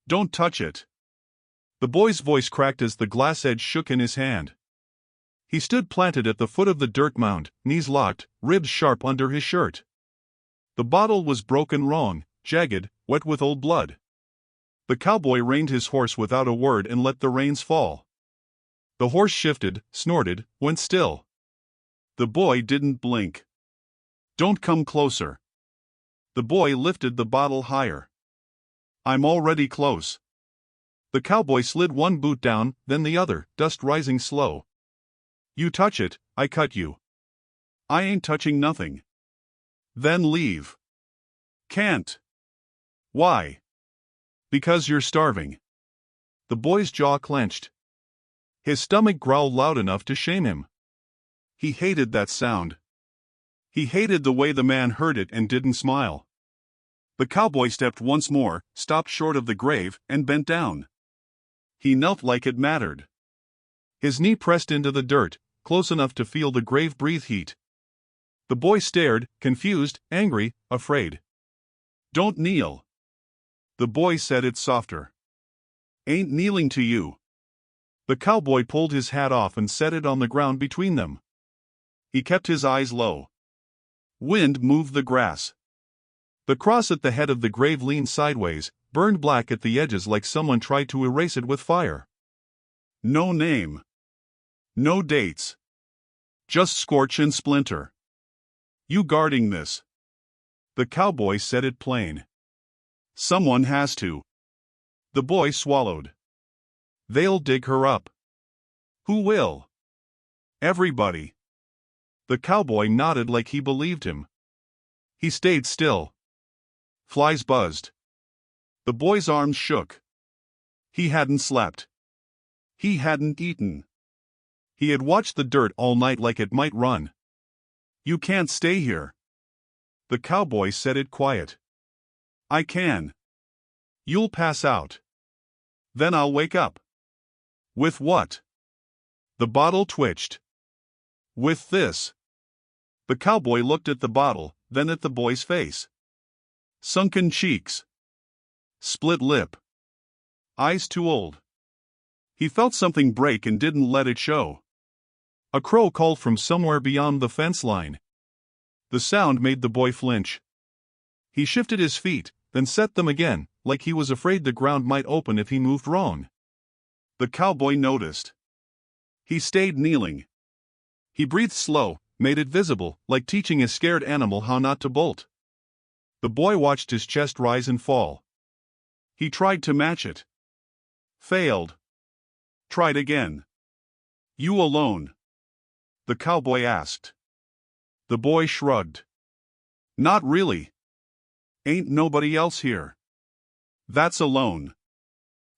Don't touch it. The boy's voice cracked as the glass edge shook in his hand. He stood planted at the foot of the dirt mound, knees locked, ribs sharp under his shirt. The bottle was broken wrong, jagged, wet with old blood. The cowboy reined his horse without a word and let the reins fall. The horse shifted, snorted, went still. The boy didn't blink. Don't come closer. The boy lifted the bottle higher. I'm already close. The cowboy slid one boot down, then the other, dust rising slow. You touch it, I cut you. I ain't touching nothing. Then leave. Can't. Why? Because you're starving. The boy's jaw clenched. His stomach growled loud enough to shame him. He hated that sound. He hated the way the man heard it and didn't smile. The cowboy stepped once more, stopped short of the grave, and bent down. He knelt like it mattered. His knee pressed into the dirt, close enough to feel the grave breathe heat. The boy stared, confused, angry, afraid. Don't kneel. The boy said it softer. Ain't kneeling to you. The cowboy pulled his hat off and set it on the ground between them. He kept his eyes low. Wind moved the grass. The cross at the head of the grave leaned sideways, burned black at the edges like someone tried to erase it with fire. No name. No dates. Just scorch and splinter. You guarding this? The cowboy said it plain. Someone has to. The boy swallowed. They'll dig her up. Who will? Everybody. The cowboy nodded like he believed him. He stayed still. Flies buzzed. The boy's arms shook. He hadn't slept. He hadn't eaten. He had watched the dirt all night like it might run. You can't stay here. The cowboy said it quiet. I can. You'll pass out. Then I'll wake up. With what? The bottle twitched. With this. The cowboy looked at the bottle, then at the boy's face. Sunken cheeks. Split lip. Eyes too old. He felt something break and didn't let it show. A crow called from somewhere beyond the fence line. The sound made the boy flinch. He shifted his feet, then set them again, like he was afraid the ground might open if he moved wrong. The cowboy noticed. He stayed kneeling. He breathed slow, made it visible, like teaching a scared animal how not to bolt. The boy watched his chest rise and fall. He tried to match it. Failed. Tried again. You alone? The cowboy asked. The boy shrugged. Not really. Ain't nobody else here. That's alone.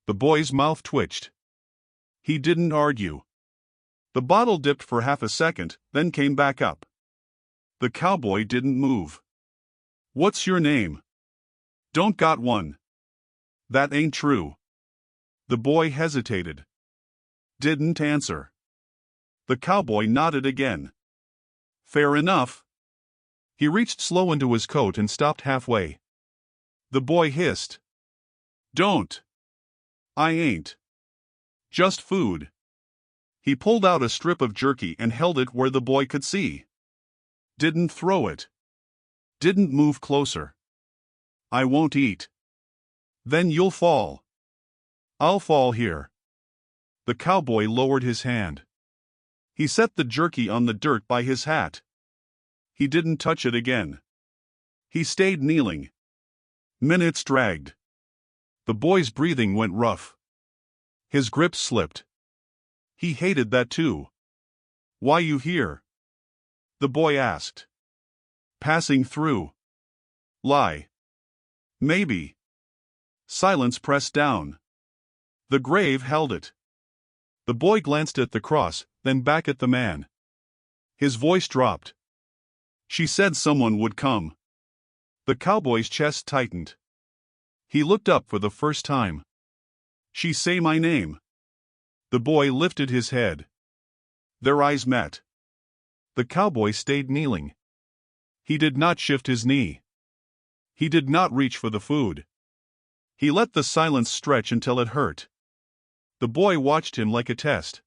The boy's mouth twitched. He didn't argue. The bottle dipped for half a second, then came back up. The cowboy didn't move. What's your name? Don't got one. That ain't true. The boy hesitated. Didn't answer. The cowboy nodded again. Fair enough. He reached slow into his coat and stopped halfway. The boy hissed. Don't. I ain't. Just food. He pulled out a strip of jerky and held it where the boy could see. Didn't throw it. Didn't move closer. I won't eat. Then you'll fall. I'll fall here. The cowboy lowered his hand. He set the jerky on the dirt by his hat. He didn't touch it again. He stayed kneeling. Minutes dragged. The boy's breathing went rough. His grip slipped. He hated that too. Why you here? The boy asked. Passing through. Lie. Maybe. Silence pressed down. The grave held it. The boy glanced at the cross, then back at the man. His voice dropped. She said someone would come. The cowboy's chest tightened. He looked up for the first time. She say my name. The boy lifted his head. Their eyes met. The cowboy stayed kneeling. He did not shift his knee. He did not reach for the food. He let the silence stretch until it hurt. The boy watched him like a test.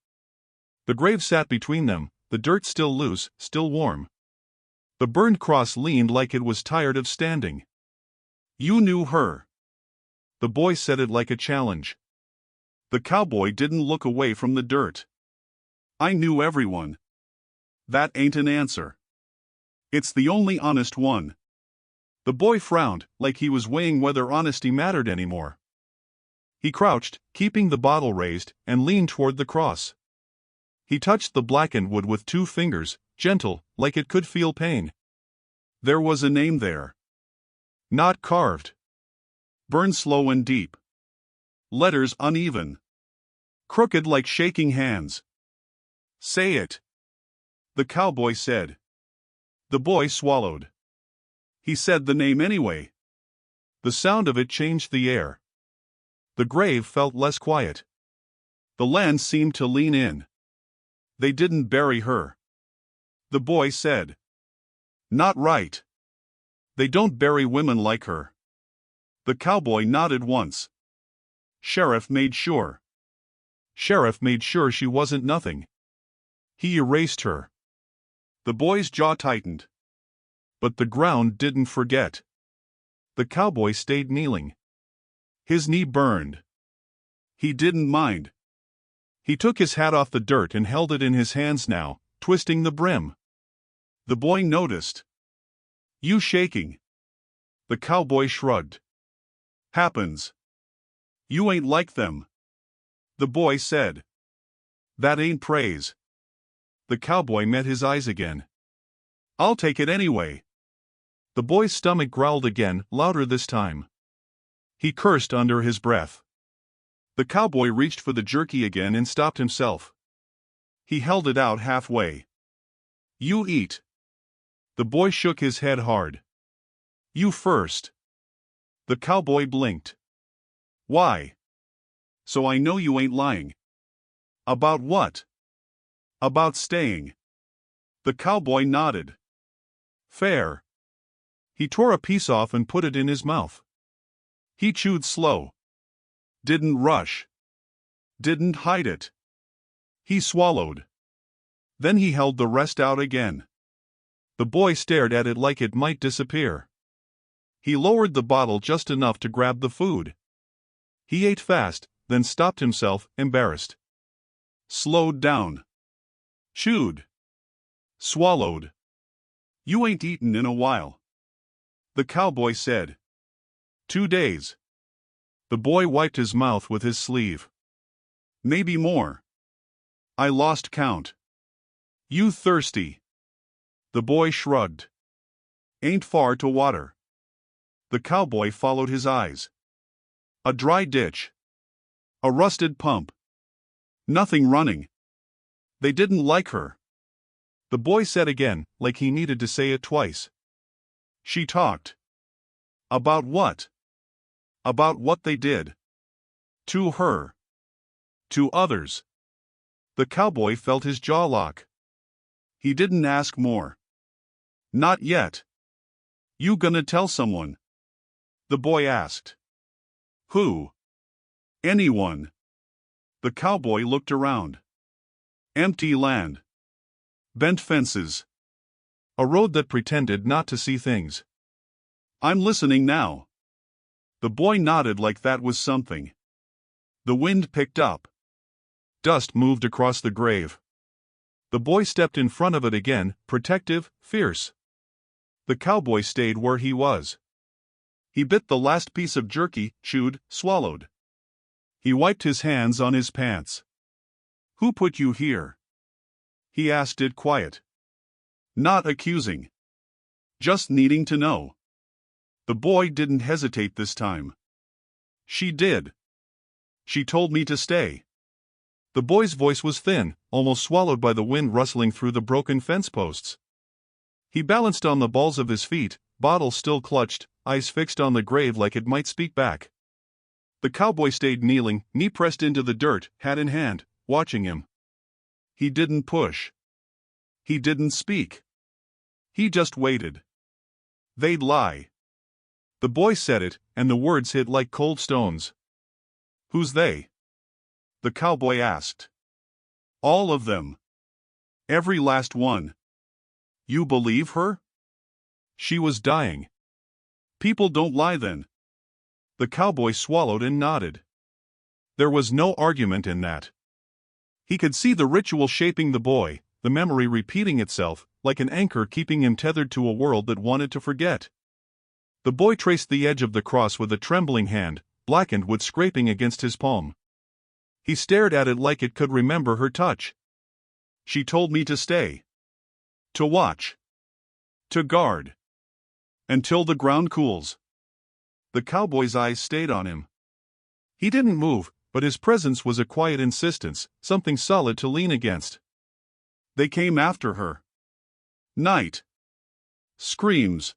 The grave sat between them, the dirt still loose, still warm. The burned cross leaned like it was tired of standing. "You knew her." The boy said it like a challenge. The cowboy didn't look away from the dirt. "I knew everyone." "That ain't an answer." "It's the only honest one." The boy frowned, like he was weighing whether honesty mattered anymore. He crouched, keeping the bottle raised, and leaned toward the cross. He touched the blackened wood with 2 fingers, gentle, like it could feel pain. There was a name there. Not carved. Burned slow and deep. Letters uneven. Crooked like shaking hands. "Say it," the cowboy said. The boy swallowed. He said the name anyway. The sound of it changed the air. The grave felt less quiet. The land seemed to lean in. "They didn't bury her," the boy said. "Not right. They don't bury women like her." The cowboy nodded once. Sheriff made sure. Sheriff made sure she wasn't nothing. He erased her. The boy's jaw tightened. But the ground didn't forget. The cowboy stayed kneeling. His knee burned. He didn't mind. He took his hat off the dirt and held it in his hands now, twisting the brim. The boy noticed. "You shaking." The cowboy shrugged. "Happens. You ain't like them," the boy said. "That ain't praise." The cowboy met his eyes again. "I'll take it anyway." The boy's stomach growled again, louder this time. He cursed under his breath. The cowboy reached for the jerky again and stopped himself. He held it out halfway. "You eat." The boy shook his head hard. "You first." The cowboy blinked. "Why?" "So I know you ain't lying." "About what?" "About staying." The cowboy nodded. "Fair." He tore a piece off and put it in his mouth. He chewed slow. Didn't rush. Didn't hide it. He swallowed. Then he held the rest out again. The boy stared at it like it might disappear. He lowered the bottle just enough to grab the food. He ate fast, then stopped himself, embarrassed. Slowed down. Chewed. Swallowed. "You ain't eaten in a while," the cowboy said. 2 days. The boy wiped his mouth with his sleeve. "Maybe more. I lost count." "You thirsty?" The boy shrugged. "Ain't far to water." The cowboy followed his eyes. A dry ditch. A rusted pump. Nothing running. They didn't like her. The boy said again, like he needed to say it twice. "She talked." "About what?" "About what they did." "To her." "To others." The cowboy felt his jaw lock. He didn't ask more. "Not yet." "You gonna tell someone?" the boy asked. "Who?" "Anyone." The cowboy looked around. Empty land. Bent fences. A road that pretended not to see things. "I'm listening now." The boy nodded like that was something. The wind picked up. Dust moved across the grave. The boy stepped in front of it again, protective, fierce. The cowboy stayed where he was. He bit the last piece of jerky, chewed, swallowed. He wiped his hands on his pants. "Who put you here?" he asked it quiet. Not accusing. Just needing to know. The boy didn't hesitate this time. "She did. She told me to stay." The boy's voice was thin, almost swallowed by the wind rustling through the broken fence posts. He balanced on the balls of his feet, bottle still clutched, eyes fixed on the grave like it might speak back. The cowboy stayed kneeling, knee pressed into the dirt, hat in hand, watching him. He didn't push. He didn't speak. He just waited. "They'd lie." The boy said it, and the words hit like cold stones. "Who's they?" the cowboy asked. "All of them. Every last one." "You believe her?" "She was dying." "People don't lie then." The cowboy swallowed and nodded. There was no argument in that. He could see the ritual shaping the boy, the memory repeating itself, like an anchor keeping him tethered to a world that wanted to forget. The boy traced the edge of the cross with a trembling hand, blackened with scraping against his palm. He stared at it like it could remember her touch. "She told me to stay. To watch. To guard. Until the ground cools." The cowboy's eyes stayed on him. He didn't move, but his presence was a quiet insistence, something solid to lean against. "They came after her. Night. Screams."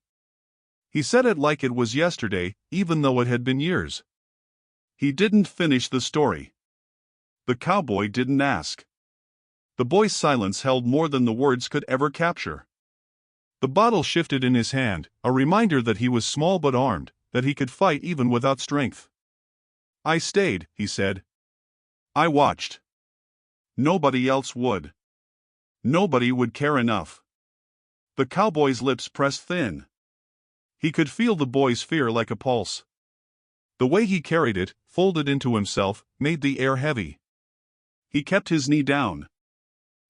He said it like it was yesterday, even though it had been years. He didn't finish the story. The cowboy didn't ask. The boy's silence held more than the words could ever capture. The bottle shifted in his hand, a reminder that he was small but armed, that he could fight even without strength. "I stayed," he said. "I watched. Nobody else would. Nobody would care enough." The cowboy's lips pressed thin. He could feel the boy's fear like a pulse. The way he carried it, folded into himself, made the air heavy. He kept his knee down.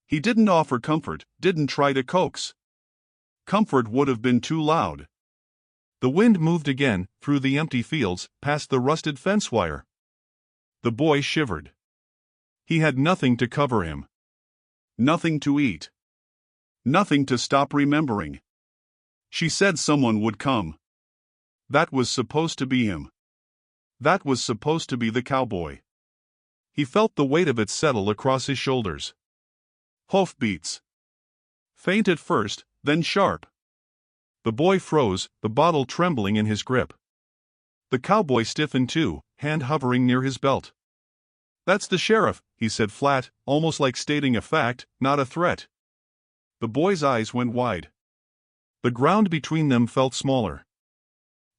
He didn't offer comfort, didn't try to coax. Comfort would have been too loud. The wind moved again, through the empty fields, past the rusted fence wire. The boy shivered. He had nothing to cover him. Nothing to eat. Nothing to stop remembering. She said someone would come. That was supposed to be him. That was supposed to be the cowboy. He felt the weight of it settle across his shoulders. Hoofbeats. Faint at first, then sharp. The boy froze, the bottle trembling in his grip. The cowboy stiffened too, hand hovering near his belt. "That's the sheriff," he said flat, almost like stating a fact, not a threat. The boy's eyes went wide. The ground between them felt smaller.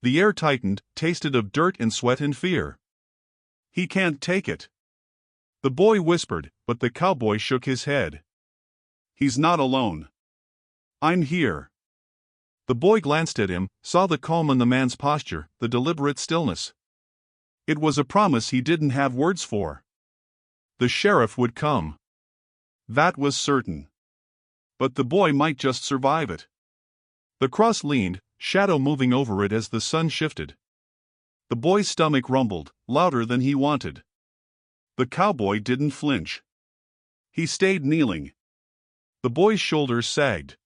The air tightened, tasted of dirt and sweat and fear. "He can't take it," the boy whispered, but the cowboy shook his head. "He's not alone. I'm here." The boy glanced at him, saw the calm in the man's posture, the deliberate stillness. It was a promise he didn't have words for. The sheriff would come. That was certain. But the boy might just survive it. The cross leaned, shadow moving over it as the sun shifted. The boy's stomach rumbled, louder than he wanted. The cowboy didn't flinch. He stayed kneeling. The boy's shoulders sagged.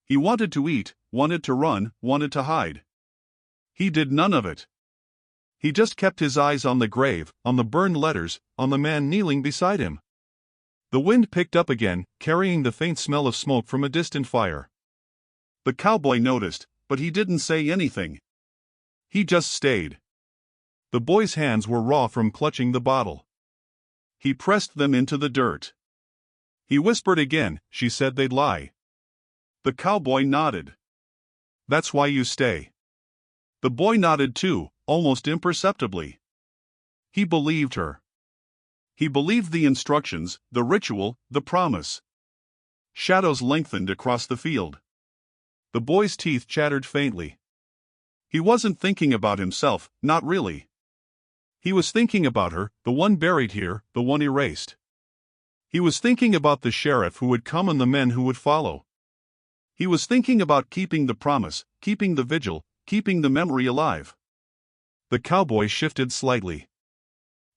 He wanted to eat, wanted to run, wanted to hide. He did none of it. He just kept his eyes on the grave, on the burned letters, on the man kneeling beside him. The wind picked up again, carrying the faint smell of smoke from a distant fire. The cowboy noticed, but he didn't say anything. He just stayed. The boy's hands were raw from clutching the bottle. He pressed them into the dirt. He whispered again, "She said they'd lie." The cowboy nodded. "That's why you stay." The boy nodded too, almost imperceptibly. He believed her. He believed the instructions, the ritual, the promise. Shadows lengthened across the field. The boy's teeth chattered faintly. He wasn't thinking about himself, not really. He was thinking about her, the one buried here, the one erased. He was thinking about the sheriff who would come and the men who would follow. He was thinking about keeping the promise, keeping the vigil, keeping the memory alive. The cowboy shifted slightly.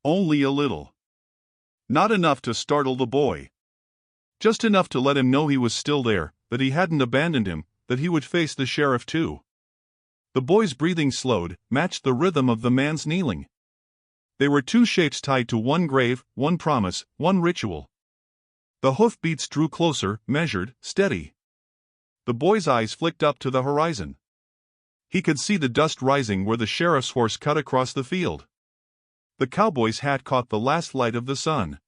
Only a little. Not enough to startle the boy. Just enough to let him know he was still there, that he hadn't abandoned him, that he would face the sheriff too. The boy's breathing slowed, matched the rhythm of the man's kneeling. They were two shapes tied to one grave, one promise, one ritual. The hoofbeats drew closer, measured, steady. The boy's eyes flicked up to the horizon. He could see the dust rising where the sheriff's horse cut across the field. The cowboy's hat caught the last light of the sun.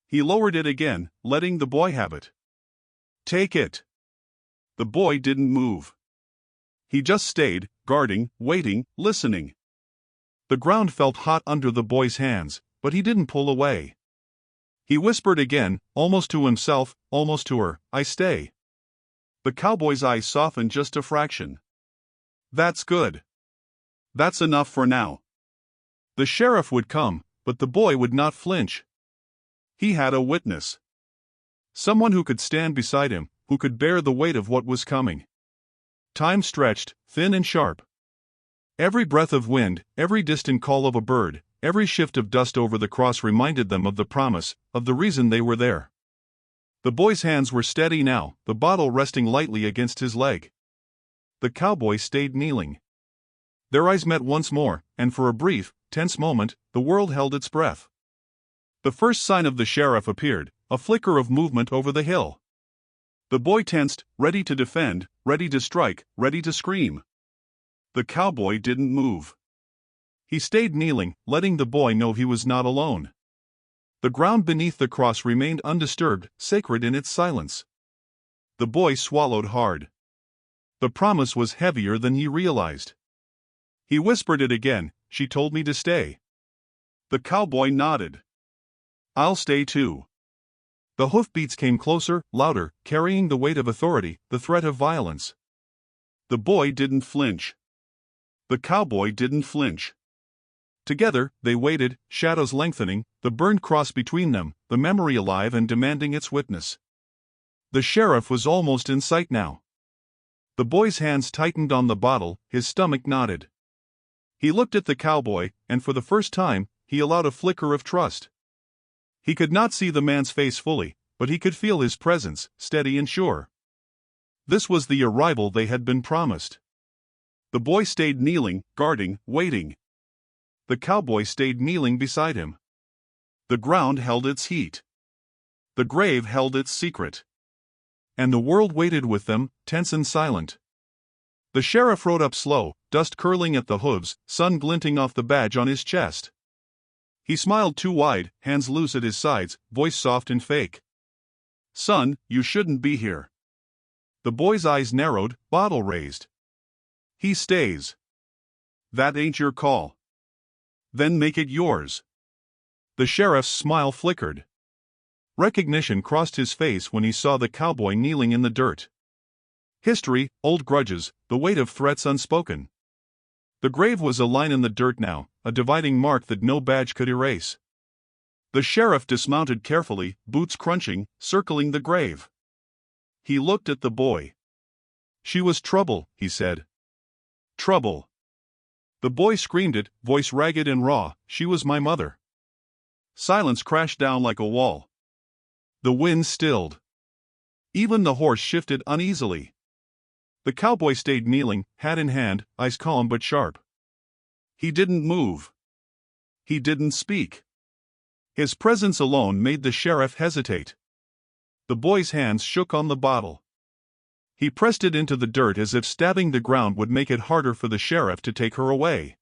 He lowered it again, letting the boy have it. "Take it." The boy didn't move. He just stayed, guarding, waiting, listening. The ground felt hot under the boy's hands, but he didn't pull away. He whispered again, almost to himself, almost to her, "I stay." The cowboy's eyes softened just a fraction. "That's good. That's enough for now." The sheriff would come, but the boy would not flinch. He had a witness. Someone who could stand beside him, who could bear the weight of what was coming. Time stretched, thin and sharp. Every breath of wind, every distant call of a bird, every shift of dust over the cross reminded them of the promise, of the reason they were there. The boy's hands were steady now, the bottle resting lightly against his leg. The cowboy stayed kneeling. Their eyes met once more, and for a brief, tense moment, the world held its breath. The first sign of the sheriff appeared, a flicker of movement over the hill. The boy tensed, ready to defend, ready to strike, ready to scream. The cowboy didn't move. He stayed kneeling, letting the boy know he was not alone. The ground beneath the cross remained undisturbed, sacred in its silence. The boy swallowed hard. The promise was heavier than he realized. He whispered it again, "She told me to stay." The cowboy nodded. "I'll stay too." The hoofbeats came closer, louder, carrying the weight of authority, the threat of violence. The boy didn't flinch. The cowboy didn't flinch. Together, they waited, shadows lengthening, the burned cross between them, the memory alive and demanding its witness. The sheriff was almost in sight now. The boy's hands tightened on the bottle, his stomach knotted. He looked at the cowboy, and for the first time, he allowed a flicker of trust. He could not see the man's face fully, but he could feel his presence, steady and sure. This was the arrival they had been promised. The boy stayed kneeling, guarding, waiting. The cowboy stayed kneeling beside him. The ground held its heat. The grave held its secret. And the world waited with them, tense and silent. The sheriff rode up slow, dust curling at the hooves, sun glinting off the badge on his chest. He smiled too wide, hands loose at his sides, voice soft and fake. "Son, you shouldn't be here." The boy's eyes narrowed, bottle raised. "He stays." "That ain't your call." "Then make it yours." The sheriff's smile flickered. Recognition crossed his face when he saw the cowboy kneeling in the dirt. History, old grudges, the weight of threats unspoken. The grave was a line in the dirt now, a dividing mark that no badge could erase. The sheriff dismounted carefully, boots crunching, circling the grave. He looked at the boy. "She was trouble," he said. "Trouble." The boy screamed it, voice ragged and raw, "She was my mother." Silence crashed down like a wall. The wind stilled. Even the horse shifted uneasily. The cowboy stayed kneeling, hat in hand, eyes calm but sharp. He didn't move. He didn't speak. His presence alone made the sheriff hesitate. The boy's hands shook on the bottle. He pressed it into the dirt as if stabbing the ground would make it harder for the sheriff to take her away.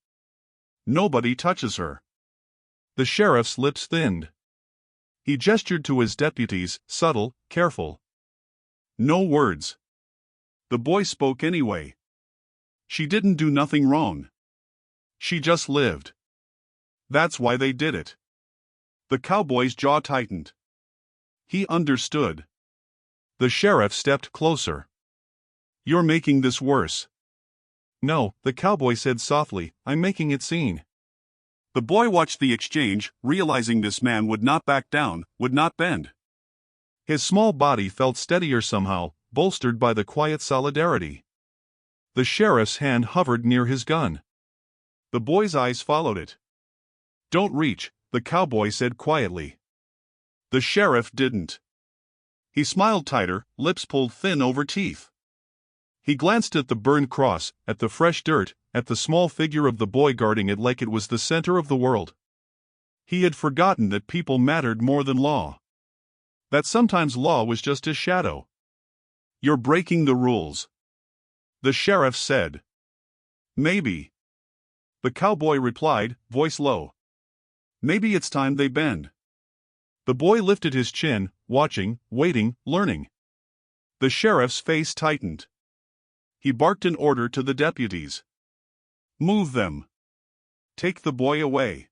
"Nobody touches her." The sheriff's lips thinned. He gestured to his deputies, subtle, careful. "No words." The boy spoke anyway. "She didn't do nothing wrong. She just lived. That's why they did it." The cowboy's jaw tightened. He understood. The sheriff stepped closer. "You're making this worse." "No," the cowboy said softly, "I'm making it scene." The boy watched the exchange, realizing this man would not back down, would not bend. His small body felt steadier somehow, bolstered by the quiet solidarity. The sheriff's hand hovered near his gun. The boy's eyes followed it. "Don't reach," the cowboy said quietly. The sheriff didn't. He smiled tighter, lips pulled thin over teeth. He glanced at the burned cross, at the fresh dirt, at the small figure of the boy guarding it like it was the center of the world. He had forgotten that people mattered more than law. That sometimes law was just a shadow. "You're breaking the rules," the sheriff said. "Maybe." The cowboy replied, voice low. "Maybe it's time they bend." The boy lifted his chin, watching, waiting, learning. The sheriff's face tightened. He barked an order to the deputies. "Move them. Take the boy away."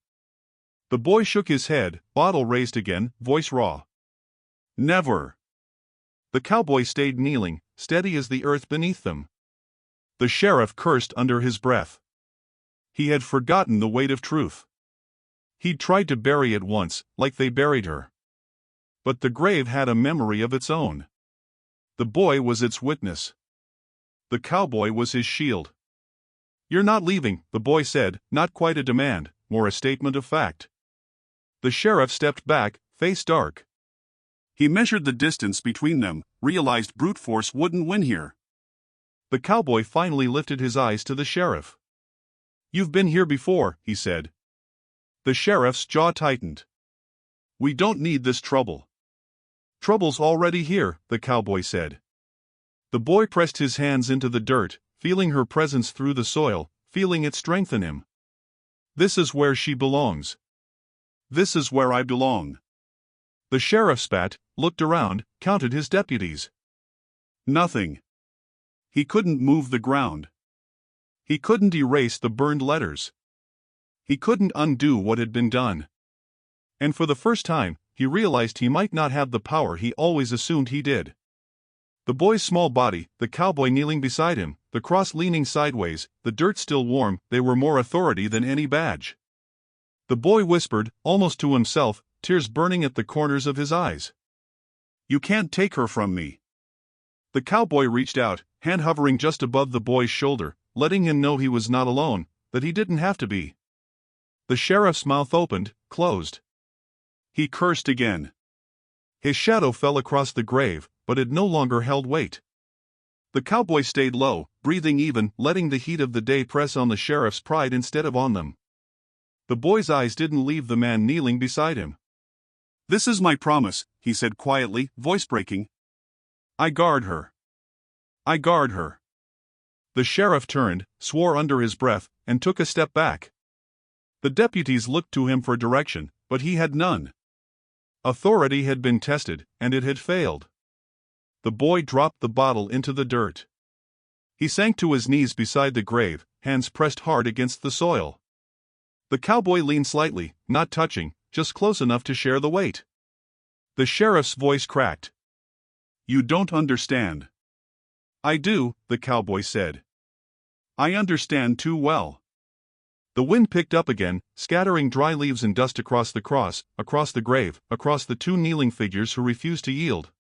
The boy shook his head, bottle raised again, voice raw. "Never." The cowboy stayed kneeling, steady as the earth beneath them. The sheriff cursed under his breath. He had forgotten the weight of truth. He'd tried to bury it once, like they buried her. But the grave had a memory of its own. The boy was its witness. The cowboy was his shield. "You're not leaving," the boy said, not quite a demand, more a statement of fact. The sheriff stepped back, face dark. He measured the distance between them, realized brute force wouldn't win here. The cowboy finally lifted his eyes to the sheriff. "You've been here before," he said. The sheriff's jaw tightened. "We don't need this trouble." "Trouble's already here," the cowboy said. The boy pressed his hands into the dirt, feeling her presence through the soil, feeling it strengthen him. "This is where she belongs. This is where I belong." The sheriff spat, looked around, counted his deputies. Nothing. He couldn't move the ground. He couldn't erase the burned letters. He couldn't undo what had been done. And for the first time, he realized he might not have the power he always assumed he did. The boy's small body, the cowboy kneeling beside him, the cross leaning sideways, the dirt still warm, they were more authority than any badge. The boy whispered, almost to himself, tears burning at the corners of his eyes. "You can't take her from me." The cowboy reached out, hand hovering just above the boy's shoulder, letting him know he was not alone, that he didn't have to be. The sheriff's mouth opened, closed. He cursed again. His shadow fell across the grave, but it no longer held weight. The cowboy stayed low, breathing even, letting the heat of the day press on the sheriff's pride instead of on them. The boy's eyes didn't leave the man kneeling beside him. "This is my promise," he said quietly, voice breaking. "I guard her. I guard her." The sheriff turned, swore under his breath, and took a step back. The deputies looked to him for direction, but he had none. Authority had been tested, and it had failed. The boy dropped the bottle into the dirt. He sank to his knees beside the grave, hands pressed hard against the soil. The cowboy leaned slightly, not touching, just close enough to share the weight. The sheriff's voice cracked. "You don't understand." "I do," the cowboy said. "I understand too well." The wind picked up again, scattering dry leaves and dust across the cross, across the grave, across the two kneeling figures who refused to yield.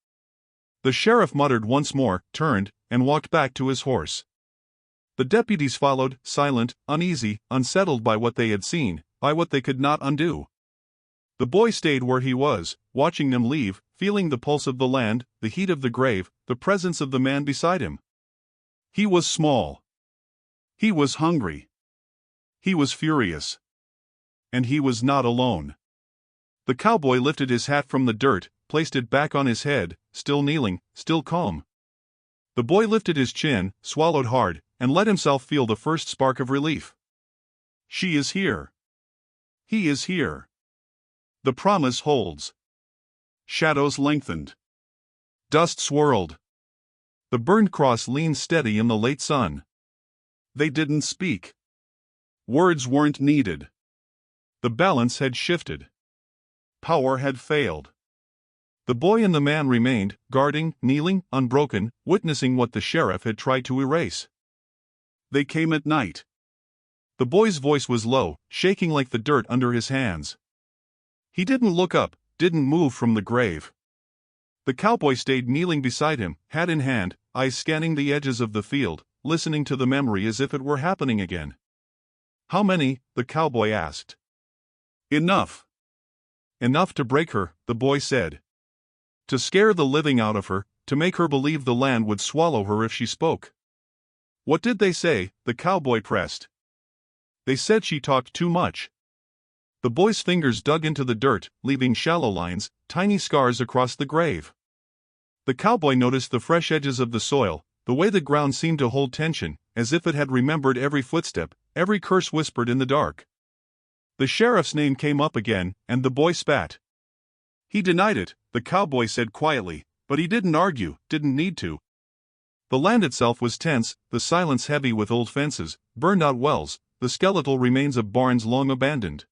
The sheriff muttered once more, turned, and walked back to his horse. The deputies followed, silent, uneasy, unsettled by what they had seen, by what they could not undo. The boy stayed where he was, watching them leave, feeling the pulse of the land, the heat of the grave, the presence of the man beside him. He was small. He was hungry. He was furious. And he was not alone. The cowboy lifted his hat from the dirt, placed it back on his head, still kneeling, still calm. The boy lifted his chin, swallowed hard, and let himself feel the first spark of relief. She is here. He is here. The promise holds. Shadows lengthened. Dust swirled. The burned cross leaned steady in the late sun. They didn't speak. Words weren't needed. The balance had shifted. Power had failed. The boy and the man remained, guarding, kneeling, unbroken, witnessing what the sheriff had tried to erase. They came at night. The boy's voice was low, shaking like the dirt under his hands. He didn't look up, didn't move from the grave. The cowboy stayed kneeling beside him, hat in hand, eyes scanning the edges of the field, listening to the memory as if it were happening again. "How many?" the cowboy asked. "Enough. Enough to break her," the boy said. "To scare the living out of her, to make her believe the land would swallow her if she spoke." "What did they say?" the cowboy pressed. "They said she talked too much." The boy's fingers dug into the dirt, leaving shallow lines, tiny scars across the grave. The cowboy noticed the fresh edges of the soil, the way the ground seemed to hold tension, as if it had remembered every footstep, every curse whispered in the dark. The sheriff's name came up again, and the boy spat. "He denied it," the cowboy said quietly, but he didn't argue, didn't need to. The land itself was tense, the silence heavy with old fences, burned-out wells, the skeletal remains of barns long abandoned.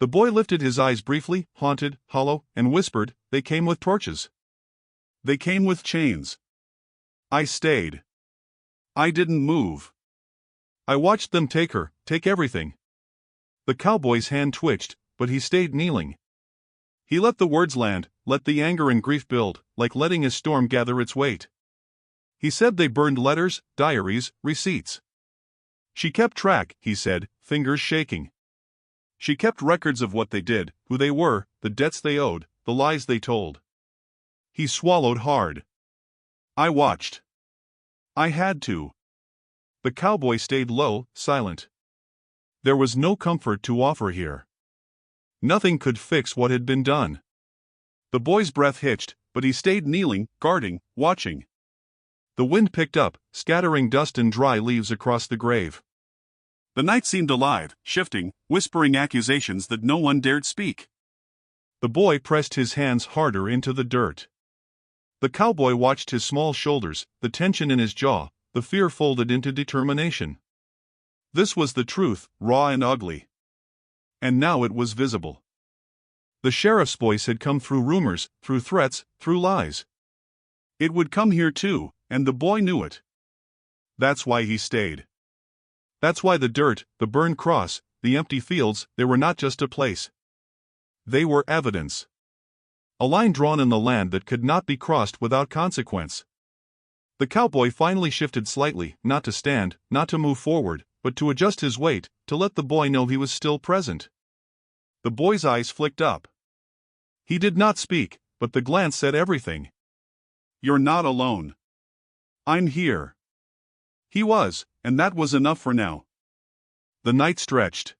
The boy lifted his eyes briefly, haunted, hollow, and whispered, "They came with torches. They came with chains. I stayed. I didn't move. I watched them take her, take everything." The cowboy's hand twitched, but he stayed kneeling. He let the words land, let the anger and grief build, like letting a storm gather its weight. He said they burned letters, diaries, receipts. She kept track, he said, fingers shaking. She kept records of what they did, who they were, the debts they owed, the lies they told. He swallowed hard. I watched. I had to. The cowboy stayed low, silent. There was no comfort to offer here. Nothing could fix what had been done. The boy's breath hitched, but he stayed kneeling, guarding, watching. The wind picked up, scattering dust and dry leaves across the grave. The night seemed alive, shifting, whispering accusations that no one dared speak. The boy pressed his hands harder into the dirt. The cowboy watched his small shoulders, the tension in his jaw, the fear folded into determination. This was the truth, raw and ugly. And now it was visible. The sheriff's voice had come through rumors, through threats, through lies. It would come here too, and the boy knew it. That's why he stayed. That's why the dirt, the burned cross, the empty fields, they were not just a place. They were evidence. A line drawn in the land that could not be crossed without consequence. The cowboy finally shifted slightly, not to stand, not to move forward, but to adjust his weight, to let the boy know he was still present. The boy's eyes flicked up. He did not speak, but the glance said everything. "You're not alone. I'm here." He was, and that was enough for now. The night stretched.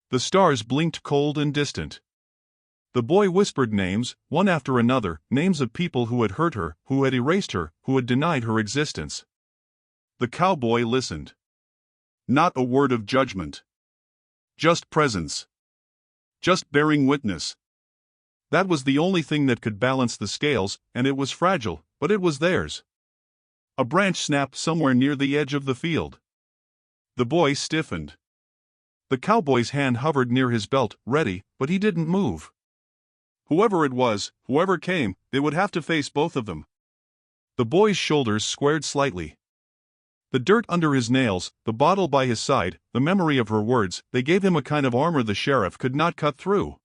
The stars blinked cold and distant. The boy whispered names, one after another, names of people who had hurt her, who had erased her, who had denied her existence. The cowboy listened. Not a word of judgment. Just presence. Just bearing witness. That was the only thing that could balance the scales, and it was fragile, but it was theirs. A branch snapped somewhere near the edge of the field. The boy stiffened. The cowboy's hand hovered near his belt, ready, but he didn't move. Whoever it was, whoever came, they would have to face both of them. The boy's shoulders squared slightly. The dirt under his nails, the bottle by his side, the memory of her words, they gave him a kind of armor the sheriff could not cut through.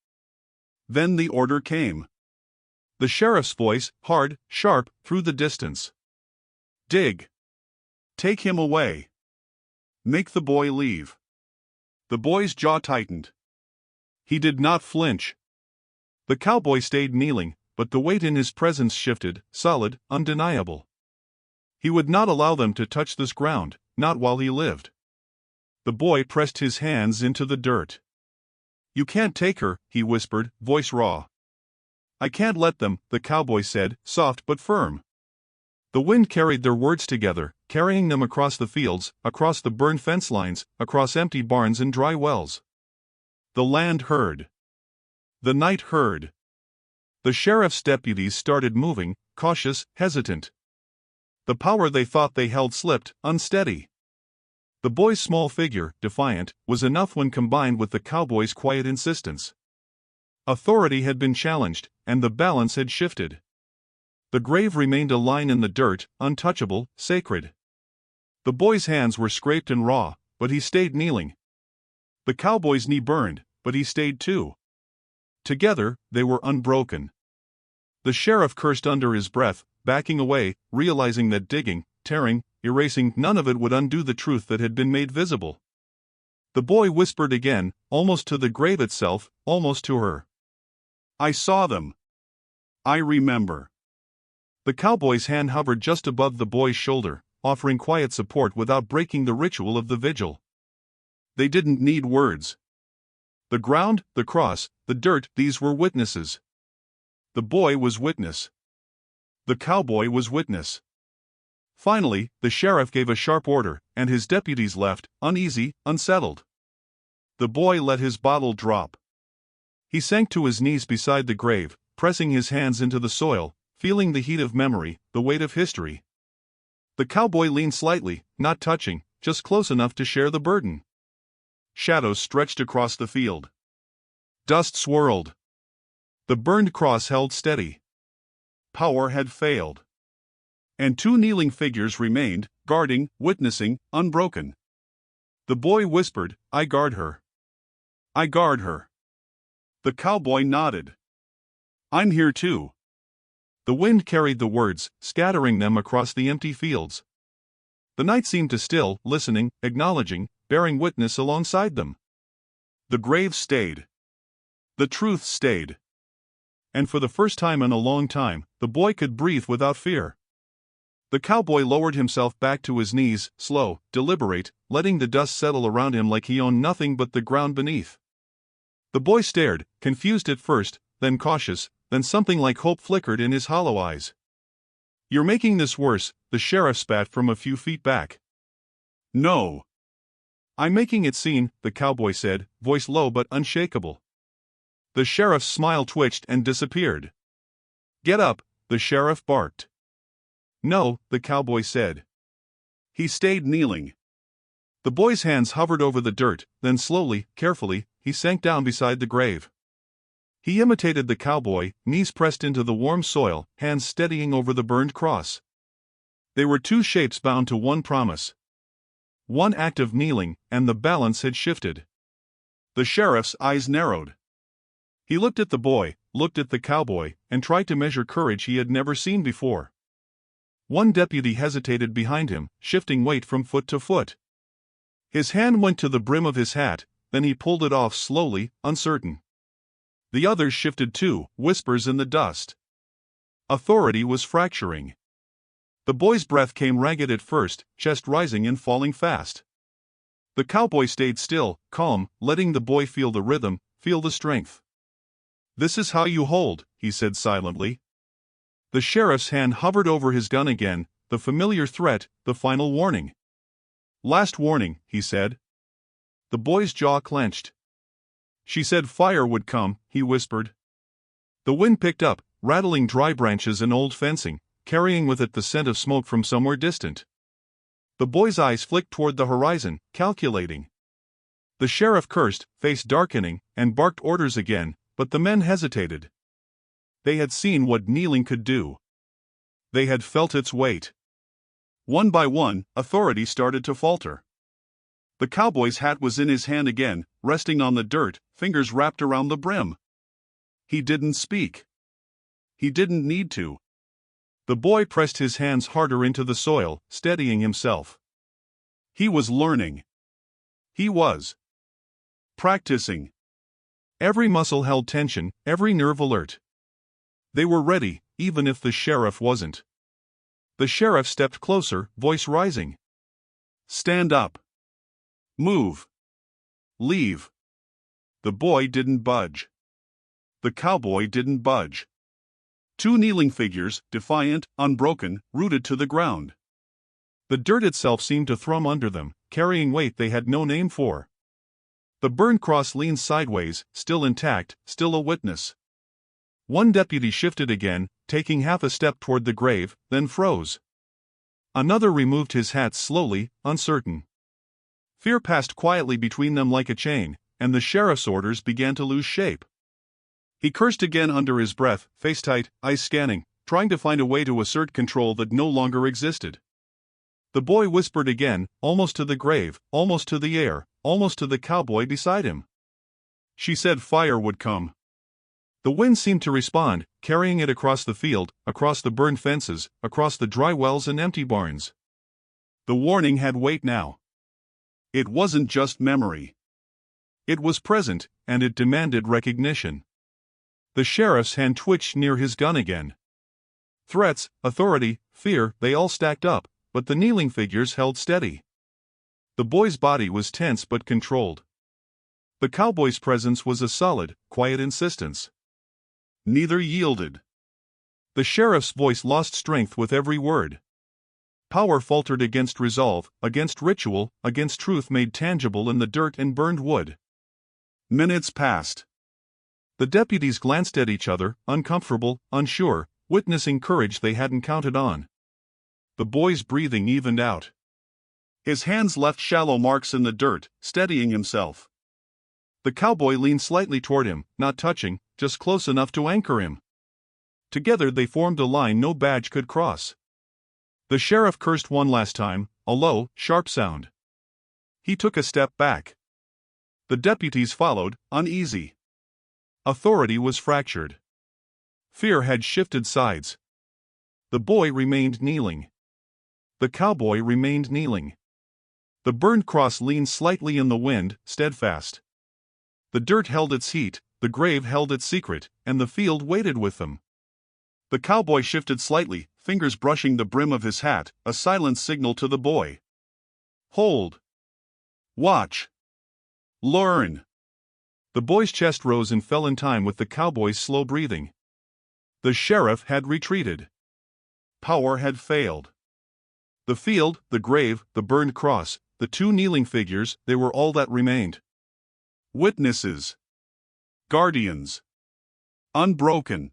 Then the order came. The sheriff's voice, hard, sharp, through the distance. "Dig. Take him away. Make the boy leave." The boy's jaw tightened. He did not flinch. The cowboy stayed kneeling, but the weight in his presence shifted, solid, undeniable. He would not allow them to touch this ground, not while he lived. The boy pressed his hands into the dirt. "You can't take her," he whispered, voice raw. "I can't let them," the cowboy said, soft but firm. The wind carried their words together, carrying them across the fields, across the burned fence lines, across empty barns and dry wells. The land heard. The night heard. The sheriff's deputies started moving, cautious, hesitant. The power they thought they held slipped, unsteady. The boy's small figure, defiant, was enough when combined with the cowboy's quiet insistence. Authority had been challenged, and the balance had shifted. The grave remained a line in the dirt, untouchable, sacred. The boy's hands were scraped and raw, but he stayed kneeling. The cowboy's knee burned, but he stayed too. Together, they were unbroken. The sheriff cursed under his breath, backing away, realizing that digging, tearing, erasing, none of it would undo the truth that had been made visible. The boy whispered again, almost to the grave itself, almost to her. "I saw them. I remember." The cowboy's hand hovered just above the boy's shoulder, offering quiet support without breaking the ritual of the vigil. They didn't need words. The ground, the cross, the dirt, these were witnesses. The boy was witness. The cowboy was witness. Finally, the sheriff gave a sharp order, and his deputies left, uneasy, unsettled. The boy let his bottle drop. He sank to his knees beside the grave, pressing his hands into the soil, feeling the heat of memory, the weight of history. The cowboy leaned slightly, not touching, just close enough to share the burden. shadows stretched across the field. Dust swirled. The burned cross held steady. Power had failed. And two kneeling figures remained, guarding, witnessing, unbroken. The boy whispered, "I guard her. I guard her." The cowboy nodded. "I'm here too." The wind carried the words, scattering them across the empty fields. The night seemed to still, listening, acknowledging, bearing witness alongside them. The grave stayed. The truth stayed. And for the first time in a long time, the boy could breathe without fear. The cowboy lowered himself back to his knees, slow, deliberate, letting the dust settle around him like he owned nothing but the ground beneath. The boy stared, confused at first, then cautious, then something like hope flickered in his hollow eyes. "You're making this worse," the sheriff spat from a few feet back. "No. I'm making it seem," the cowboy said, voice low but unshakable. The sheriff's smile twitched and disappeared. "Get up," the sheriff barked. "No," the cowboy said. He stayed kneeling. The boy's hands hovered over the dirt, then slowly, carefully, he sank down beside the grave. He imitated the cowboy, knees pressed into the warm soil, hands steadying over the burned cross. They were two shapes bound to one promise. One act of kneeling, and the balance had shifted. The sheriff's eyes narrowed. He looked at the boy, looked at the cowboy, and tried to measure courage he had never seen before. One deputy hesitated behind him, shifting weight from foot to foot. His hand went to the brim of his hat, then he pulled it off slowly, uncertain. The others shifted too, whispers in the dust. Authority was fracturing. The boy's breath came ragged at first, chest rising and falling fast. The cowboy stayed still, calm, letting the boy feel the rhythm, feel the strength. "This is how you hold," he said silently. The sheriff's hand hovered over his gun again, the familiar threat, the final warning. "Last warning," he said. The boy's jaw clenched. "She said fire would come," he whispered. The wind picked up, rattling dry branches and old fencing, carrying with it the scent of smoke from somewhere distant. The boy's eyes flicked toward the horizon, calculating. The sheriff cursed, face darkening, and barked orders again, but the men hesitated. They had seen what kneeling could do. They had felt its weight. One by one, authority started to falter. The cowboy's hat was in his hand again, resting on the dirt, fingers wrapped around the brim. He didn't speak. He didn't need to. The boy pressed his hands harder into the soil, steadying himself. He was learning. He was practicing. Every muscle held tension, every nerve alert. They were ready, even if the sheriff wasn't. The sheriff stepped closer, voice rising. "Stand up. Move. Leave." The boy didn't budge. The cowboy didn't budge. Two kneeling figures, defiant, unbroken, rooted to the ground. The dirt itself seemed to thrum under them, carrying weight they had no name for. The burned cross leaned sideways, still intact, still a witness. One deputy shifted again, taking half a step toward the grave, then froze. Another removed his hat slowly, uncertain. Fear passed quietly between them like a chain, and the sheriff's orders began to lose shape. He cursed again under his breath, face tight, eyes scanning, trying to find a way to assert control that no longer existed. The boy whispered again, almost to the grave, almost to the air, almost to the cowboy beside him. "She said fire would come." The wind seemed to respond, carrying it across the field, across the burned fences, across the dry wells and empty barns. The warning had weight now. It wasn't just memory. It was present, and it demanded recognition. The sheriff's hand twitched near his gun again. Threats, authority, fear, they all stacked up, but the kneeling figures held steady. The boy's body was tense but controlled. The cowboy's presence was a solid, quiet insistence. Neither yielded. The sheriff's voice lost strength with every word. Power faltered against resolve, against ritual, against truth made tangible in the dirt and burned wood. Minutes passed. The deputies glanced at each other, uncomfortable, unsure, witnessing courage they hadn't counted on. The boy's breathing evened out. His hands left shallow marks in the dirt, steadying himself. The cowboy leaned slightly toward him, not touching, just close enough to anchor him. Together they formed a line no badge could cross. The sheriff cursed one last time, a low, sharp sound. He took a step back. The deputies followed, uneasy. Authority was fractured. Fear had shifted sides. The boy remained kneeling. The cowboy remained kneeling. The burned cross leaned slightly in the wind, steadfast. The dirt held its heat, the grave held its secret, and the field waited with them. The cowboy shifted slightly, fingers brushing the brim of his hat, a silent signal to the boy. Hold. Watch. Learn. The boy's chest rose and fell in time with the cowboy's slow breathing. The sheriff had retreated. Power had failed. The field, the grave, the burned cross, the two kneeling figures, they were all that remained. Witnesses. Guardians. Unbroken.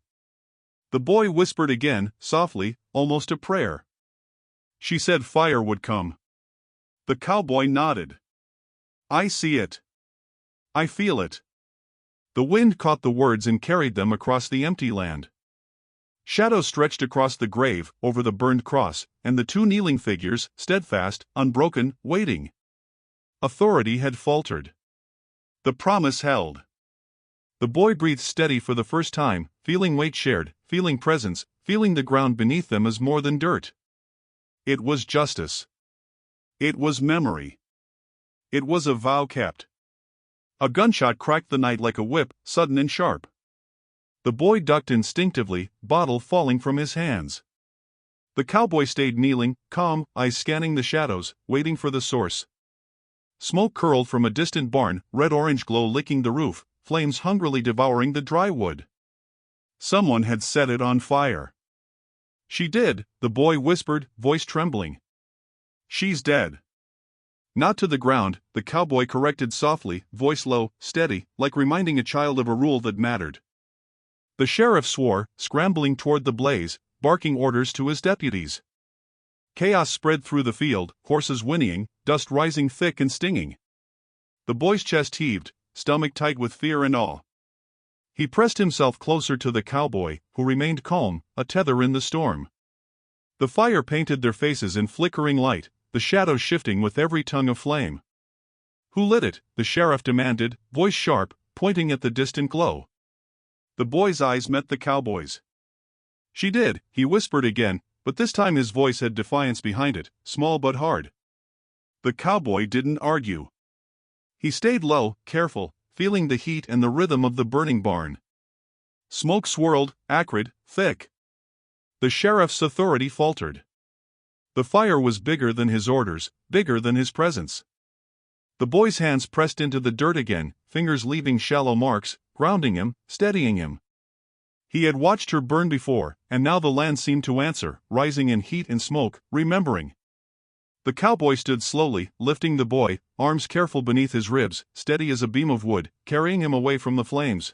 The boy whispered again, softly, almost a prayer. She said fire would come. The cowboy nodded. I see it. I feel it. The wind caught the words and carried them across the empty land. Shadows stretched across the grave, over the burned cross, and the two kneeling figures, steadfast, unbroken, waiting. Authority had faltered. The promise held. The boy breathed steady for the first time, feeling weight shared, feeling presence, feeling the ground beneath them as more than dirt. It was justice. It was memory. It was a vow kept. A gunshot cracked the night like a whip, sudden and sharp. The boy ducked instinctively, bottle falling from his hands. The cowboy stayed kneeling, calm, eyes scanning the shadows, waiting for the source. Smoke curled from a distant barn, red-orange glow licking the roof, flames hungrily devouring the dry wood. Someone had set it on fire. She did, the boy whispered, voice trembling. She's dead. Not to the ground, the cowboy corrected softly, voice low, steady, like reminding a child of a rule that mattered. The sheriff swore, scrambling toward the blaze, barking orders to his deputies. Chaos spread through the field, horses whinnying, dust rising thick and stinging. The boy's chest heaved, stomach tight with fear and awe. He pressed himself closer to the cowboy, who remained calm, a tether in the storm. The fire painted their faces in flickering light, the shadows shifting with every tongue of flame. Who lit it? The sheriff demanded, voice sharp, pointing at the distant glow. The boy's eyes met the cowboy's. She did, he whispered again, but this time his voice had defiance behind it, small but hard. The cowboy didn't argue. He stayed low, careful, feeling the heat and the rhythm of the burning barn. Smoke swirled, acrid, thick. The sheriff's authority faltered. The fire was bigger than his orders, bigger than his presence. The boy's hands pressed into the dirt again, fingers leaving shallow marks, grounding him, steadying him. He had watched her burn before, and now the land seemed to answer, rising in heat and smoke, remembering. The cowboy stood slowly, lifting the boy, arms careful beneath his ribs, steady as a beam of wood, carrying him away from the flames.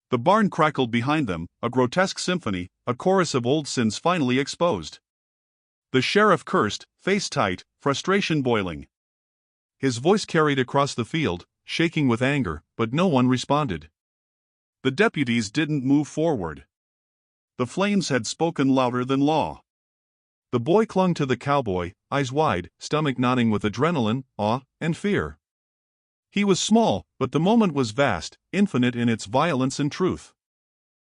The barn crackled behind them, a grotesque symphony, a chorus of old sins finally exposed. The sheriff cursed, face tight, frustration boiling. His voice carried across the field, shaking with anger, but no one responded. The deputies didn't move forward. The flames had spoken louder than law. The boy clung to the cowboy, eyes wide, stomach nodding with adrenaline, awe, and fear. He was small, but the moment was vast, infinite in its violence and truth.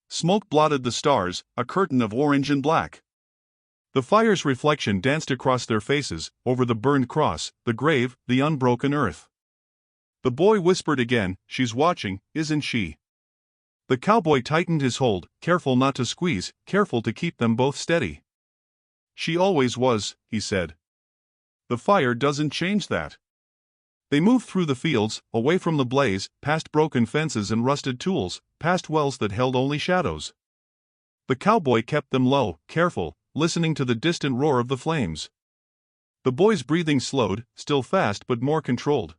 Smoke blotted the stars, a curtain of orange and black. The fire's reflection danced across their faces, over the burned cross, the grave, the unbroken earth. The boy whispered again, she's watching, isn't she? The cowboy tightened his hold, careful not to squeeze, careful to keep them both steady. She always was, he said. The fire doesn't change that. They moved through the fields, away from the blaze, past broken fences and rusted tools, past wells that held only shadows. The cowboy kept them low, careful, listening to the distant roar of the flames. The boy's breathing slowed, still fast but more controlled.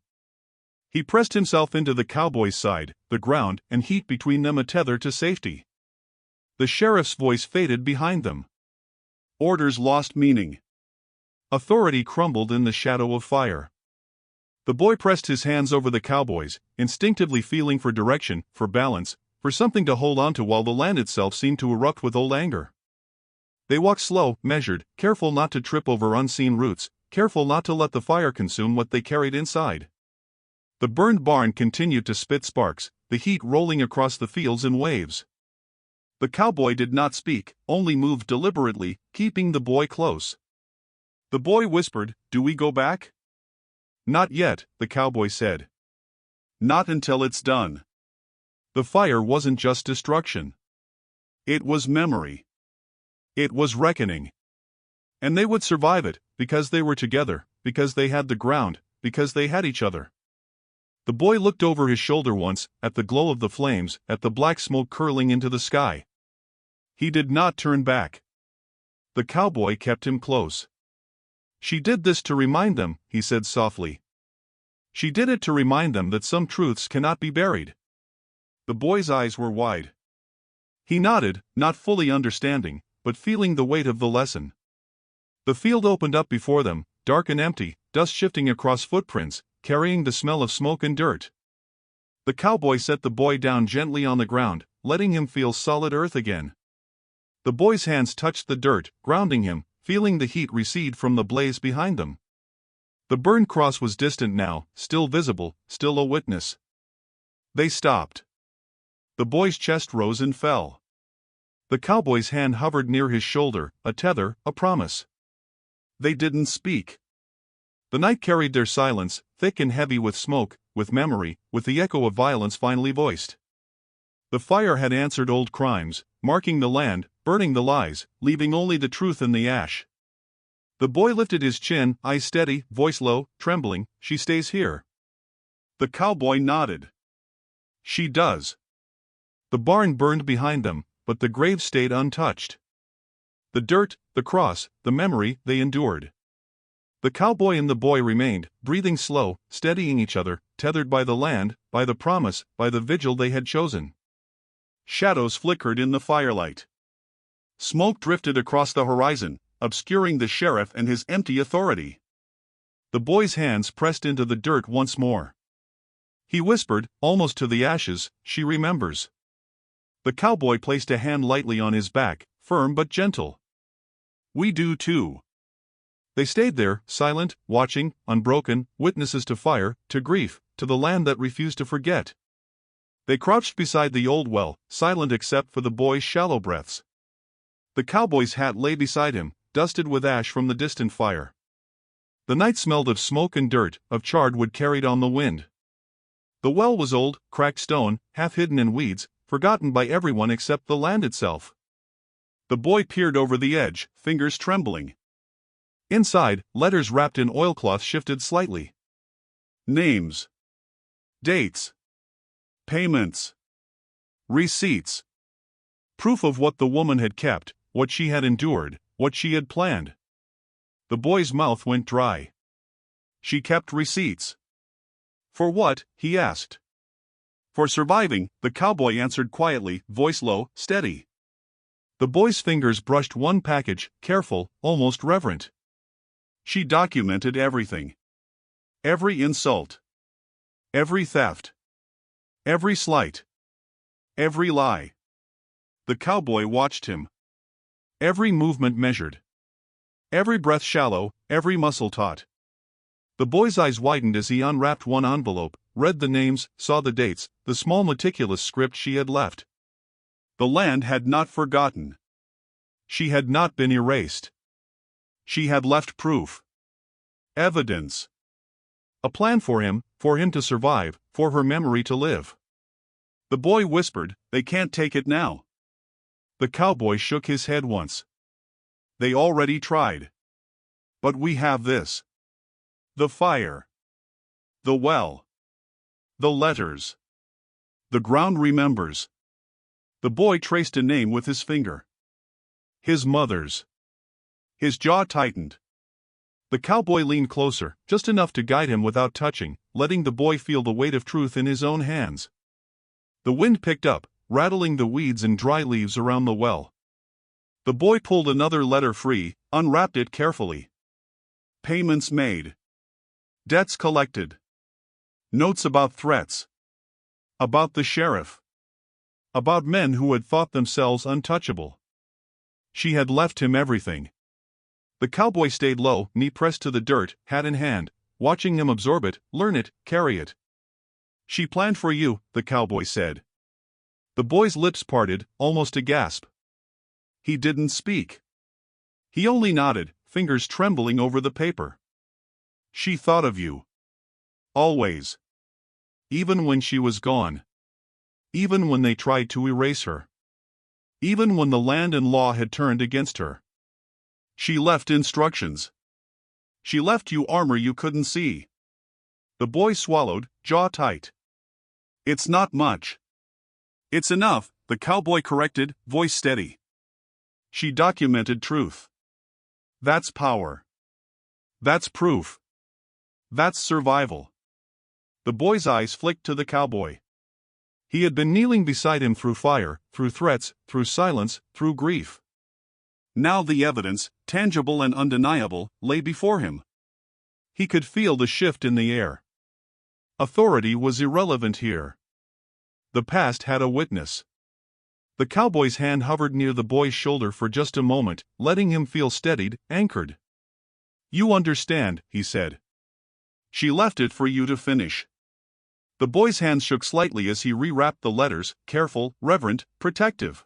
He pressed himself into the cowboy's side, the ground and heat between them a tether to safety. The sheriff's voice faded behind them. Orders lost meaning. Authority crumbled in the shadow of fire. The boy pressed his hands over the cowboys, instinctively feeling for direction, for balance, for something to hold on to while the land itself seemed to erupt with old anger. They walked slow, measured, careful not to trip over unseen roots, careful not to let the fire consume what they carried inside. The burned barn continued to spit sparks, the heat rolling across the fields in waves. The cowboy did not speak, only moved deliberately, keeping the boy close. The boy whispered, "Do we go back?" "Not yet," the cowboy said. "Not until it's done." The fire wasn't just destruction. It was memory. It was reckoning. And they would survive it, because they were together, because they had the ground, because they had each other. The boy looked over his shoulder once, at the glow of the flames, at the black smoke curling into the sky. He did not turn back. The cowboy kept him close. "She did this to remind them," he said softly. "She did it to remind them that some truths cannot be buried." The boy's eyes were wide. He nodded, not fully understanding, but feeling the weight of the lesson. The field opened up before them, dark and empty, dust shifting across footprints, carrying the smell of smoke and dirt. The cowboy set the boy down gently on the ground, letting him feel solid earth again. The boy's hands touched the dirt, grounding him, feeling the heat recede from the blaze behind them. The burned cross was distant now, still visible, still a witness. They stopped. The boy's chest rose and fell. The cowboy's hand hovered near his shoulder, a tether, a promise. They didn't speak. The night carried their silence, thick and heavy with smoke, with memory, with the echo of violence finally voiced. The fire had answered old crimes, marking the land, burning the lies, leaving only the truth in the ash. The boy lifted his chin, eyes steady, voice low, trembling. "She stays here." The cowboy nodded. "She does." The barn burned behind them, but the grave stayed untouched. The dirt, the cross, the memory, they endured. The cowboy and the boy remained, breathing slow, steadying each other, tethered by the land, by the promise, by the vigil they had chosen. Shadows flickered in the firelight. Smoke drifted across the horizon, obscuring the sheriff and his empty authority. The boy's hands pressed into the dirt once more. He whispered, almost to the ashes, "She remembers." The cowboy placed a hand lightly on his back, firm but gentle. "We do too." They stayed there, silent, watching, unbroken, witnesses to fire, to grief, to the land that refused to forget. They crouched beside the old well, silent except for the boy's shallow breaths. The cowboy's hat lay beside him, dusted with ash from the distant fire. The night smelled of smoke and dirt, of charred wood carried on the wind. The well was old, cracked stone, half hidden in weeds, forgotten by everyone except the land itself. The boy peered over the edge, fingers trembling. Inside, letters wrapped in oilcloth shifted slightly. Names. Dates. Payments. Receipts. Proof of what the woman had kept, what she had endured, what she had planned. The boy's mouth went dry. She kept receipts. For what? He asked. For surviving, the cowboy answered quietly, voice low, steady. The boy's fingers brushed one package, careful, almost reverent. She documented everything. Every insult. Every theft. Every slight. Every lie. The cowboy watched him. Every movement measured. Every breath shallow, every muscle taut. The boy's eyes widened as he unwrapped one envelope, read the names, saw the dates, the small meticulous script she had left. The land had not forgotten. She had not been erased. She had left proof. Evidence. A plan for him to survive, for her memory to live. The boy whispered, "They can't take it now." The cowboy shook his head once. "They already tried. But we have this. The fire. The well. The letters. The ground remembers." The boy traced a name with his finger. His mother's. His jaw tightened. The cowboy leaned closer, just enough to guide him without touching, letting the boy feel the weight of truth in his own hands. The wind picked up, rattling the weeds and dry leaves around the well. The boy pulled another letter free, unwrapped it carefully. Payments made. Debts collected. Notes about threats. About the sheriff. About men who had thought themselves untouchable. She had left him everything. The cowboy stayed low, knee pressed to the dirt, hat in hand, watching him absorb it, learn it, carry it. She planned for you, the cowboy said. The boy's lips parted, almost a gasp. He didn't speak. He only nodded, fingers trembling over the paper. She thought of you. Always. Even when she was gone. Even when they tried to erase her. Even when the land and law had turned against her. She left instructions. She left you armor you couldn't see. The boy swallowed, jaw tight. It's not much. It's enough, the cowboy corrected, voice steady. She documented truth. That's power. That's proof. That's survival. The boy's eyes flicked to the cowboy. He had been kneeling beside him through fire, through threats, through silence, through grief. Now the evidence, tangible and undeniable, lay before him. He could feel the shift in the air. Authority was irrelevant here. The past had a witness. The cowboy's hand hovered near the boy's shoulder for just a moment, letting him feel steadied, anchored. You understand, he said. She left it for you to finish. The boy's hands shook slightly as he rewrapped the letters, careful, reverent, protective.